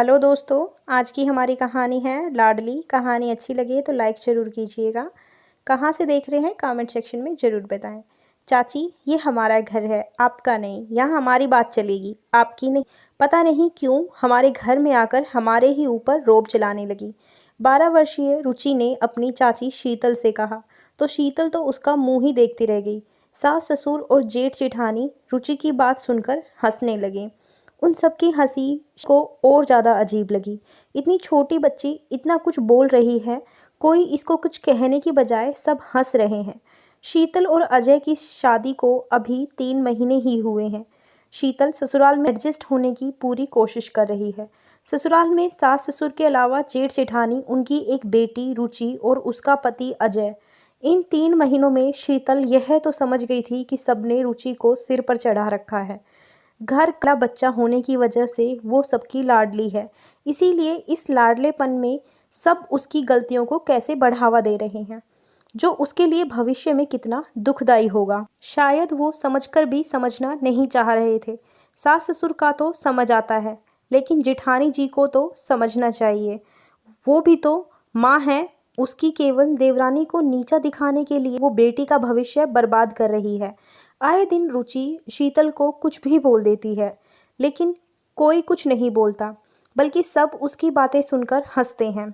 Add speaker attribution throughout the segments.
Speaker 1: Hello दोस्तों, आज की हमारी कहानी है लाडली। कहानी अच्छी लगी तो लाइक ज़रूर कीजिएगा। कहाँ से देख रहे हैं कमेंट सेक्शन में ज़रूर बताएं। चाची, ये हमारा घर है, आपका नहीं। यहाँ हमारी बात चलेगी, आपकी नहीं। पता नहीं क्यों हमारे घर में आकर हमारे ही ऊपर रोब चलाने लगी। 12 वर्षीय रुचि ने अपनी चाची शीतल से कहा तो शीतल तो उसका मुंह ही देखती रह गई। सास ससुर और जेठ जेठानी रुचि की बात सुनकर हंसने लगे। उन सबकी हंसी को और ज़्यादा अजीब लगी। इतनी छोटी बच्ची इतना कुछ बोल रही है, कोई इसको कुछ कहने की बजाय सब हंस रहे हैं। शीतल और अजय की शादी को अभी 3 महीने ही हुए हैं। शीतल ससुराल में एडजस्ट होने की पूरी कोशिश कर रही है। ससुराल में सास ससुर के अलावा जेठ जेठानी, उनकी एक बेटी रुचि और उसका पति अजय। इन 3 महीनों में शीतल यह तो समझ गई थी कि सबने रुचि को सिर पर चढ़ा रखा है। घर का बच्चा होने की वजह से वो सबकी लाडली है, इसीलिए इस लाडलेपन में सब उसकी गलतियों को कैसे बढ़ावा दे रहे हैं, जो उसके लिए भविष्य में कितना दुखदाई होगा। शायद वो समझकर भी समझना नहीं चाह रहे थे। सास ससुर का तो समझ आता है, लेकिन जेठानी जी को तो समझना चाहिए। वो भी तो माँ है। उसकी केवल देवरानी को नीचा दिखाने के लिए वो बेटी का भविष्य बर्बाद कर रही है। आए दिन रुचि शीतल को कुछ भी बोल देती है, लेकिन कोई कुछ नहीं बोलता, बल्कि सब उसकी बातें सुनकर हंसते हैं।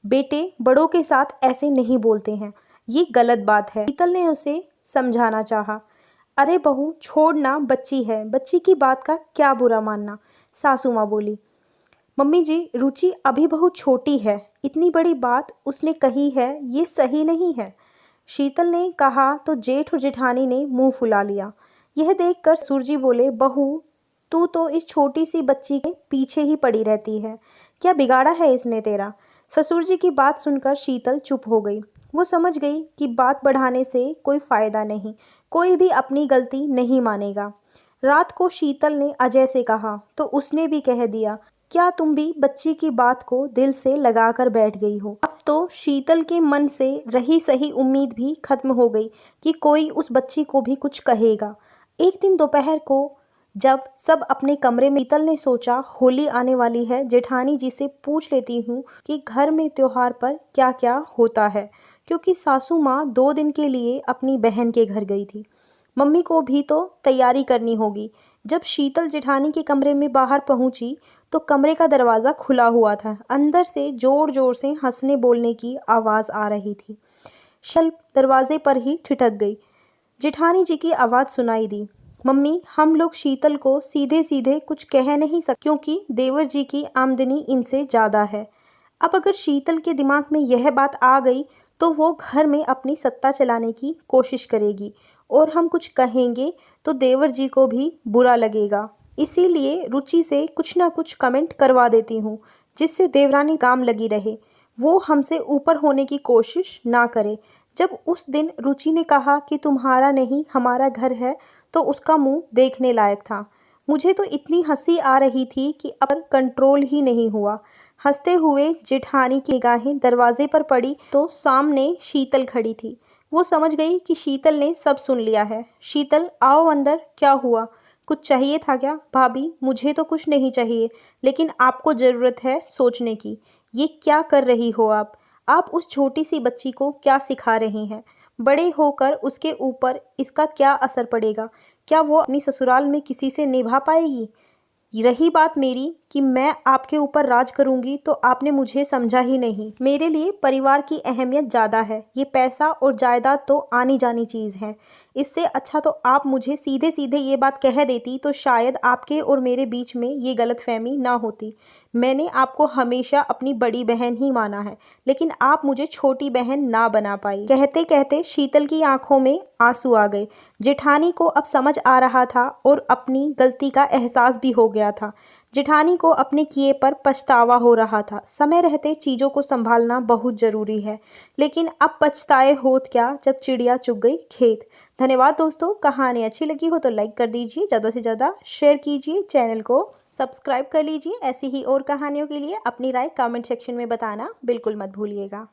Speaker 1: बेटे बड़ों के साथ ऐसे नहीं बोलते हैं, ये गलत बात है। शीतल ने उसे समझाना चाहा। अरे बहू छोड़ना, बच्ची है, बच्ची की बात का क्या बुरा मानना। सासू माँ बोली। मम्मी जी, रुचि अभी बहुत छोटी है, इतनी बड़ी बात उसने कही है, ये सही नहीं है। शीतल ने कहा तो जेठ और जेठानी ने मुंह फुला लिया। यह देखकर सुरजी बोले, बहू तू तो इस छोटी सी बच्ची के पीछे ही पड़ी रहती है, क्या बिगाड़ा है इसने तेरा। ससुर जी की बात सुनकर शीतल चुप हो गई। वो समझ गई कि बात बढ़ाने से कोई फायदा नहीं, कोई भी अपनी गलती नहीं मानेगा। रात को शीतल ने अजय से कहा तो उसने भी कह दिया, क्या तुम भी बच्ची की बात को दिल से लगाकर बैठ गई हो। अब तो शीतल के मन से रही सही उम्मीद भी खत्म हो गई कि कोई उस बच्ची को भी कुछ कहेगा। एक दिन दोपहर को जब सब अपने कमरे में, शीतल ने सोचा होली आने वाली है, जेठानी जी से पूछ लेती हूँ कि घर में त्योहार पर क्या क्या होता है, क्योंकि सासू माँ 2 दिन के लिए अपनी बहन के घर गई थी। मम्मी को भी तो तैयारी करनी होगी। जब शीतल जेठानी के कमरे में बाहर पहुंची तो कमरे का दरवाज़ा खुला हुआ था। अंदर से ज़ोर ज़ोर से हंसने बोलने की आवाज़ आ रही थी। शीतल दरवाजे पर ही ठिठक गई। जेठानी जी की आवाज़ सुनाई दी, मम्मी हम लोग शीतल को सीधे सीधे कुछ कह नहीं सकते, क्योंकि देवर जी की आमदनी इनसे ज़्यादा है। अब अगर शीतल के दिमाग में यह बात आ गई तो वो घर में अपनी सत्ता चलाने की कोशिश करेगी, और हम कुछ कहेंगे तो देवर जी को भी बुरा लगेगा। इसीलिए रुचि से कुछ ना कुछ कमेंट करवा देती हूँ, जिससे देवरानी काम लगी रहे, वो हमसे ऊपर होने की कोशिश ना करे। जब उस दिन रुचि ने कहा कि तुम्हारा नहीं हमारा घर है, तो उसका मुंह देखने लायक था। मुझे तो इतनी हंसी आ रही थी कि अब कंट्रोल ही नहीं हुआ। हंसते हुए जेठानी की निगाहें दरवाजे पर पड़ी तो सामने शीतल खड़ी थी। वो समझ गई कि शीतल ने सब सुन लिया है। शीतल आओ अंदर, क्या हुआ, कुछ चाहिए था क्या। भाभी मुझे तो कुछ नहीं चाहिए, लेकिन आपको ज़रूरत है सोचने की। ये क्या कर रही हो आप उस छोटी सी बच्ची को क्या सिखा रही हैं। बड़े होकर उसके ऊपर इसका क्या असर पड़ेगा, क्या वो अपनी ससुराल में किसी से निभा पाएगी। रही बात मेरी कि मैं आपके ऊपर राज करूंगी, तो आपने मुझे समझा ही नहीं। मेरे लिए परिवार की अहमियत ज़्यादा है। ये पैसा और जायदाद तो आनी जानी चीज़ है। इससे अच्छा तो आप मुझे सीधे सीधे ये बात कह देती, तो शायद आपके और मेरे बीच में ये गलतफहमी ना होती। मैंने आपको हमेशा अपनी बड़ी बहन ही माना है, लेकिन आप मुझे छोटी बहन ना बना पाई। कहते कहते शीतल की आंखों में आंसू आ गए। जेठानी को अब समझ आ रहा था और अपनी गलती का एहसास भी हो गया था। जेठानी को अपने किए पर पछतावा हो रहा था। समय रहते चीज़ों को संभालना बहुत ज़रूरी है, लेकिन अब पछताए होत क्या जब चिड़िया चुग गई खेत। धन्यवाद दोस्तों, कहानी अच्छी लगी हो तो लाइक कर दीजिए, ज़्यादा से ज़्यादा शेयर कीजिए, चैनल को सब्सक्राइब कर लीजिए। ऐसी ही और कहानियों के लिए अपनी राय कमेंट सेक्शन में बताना बिल्कुल मत भूलिएगा।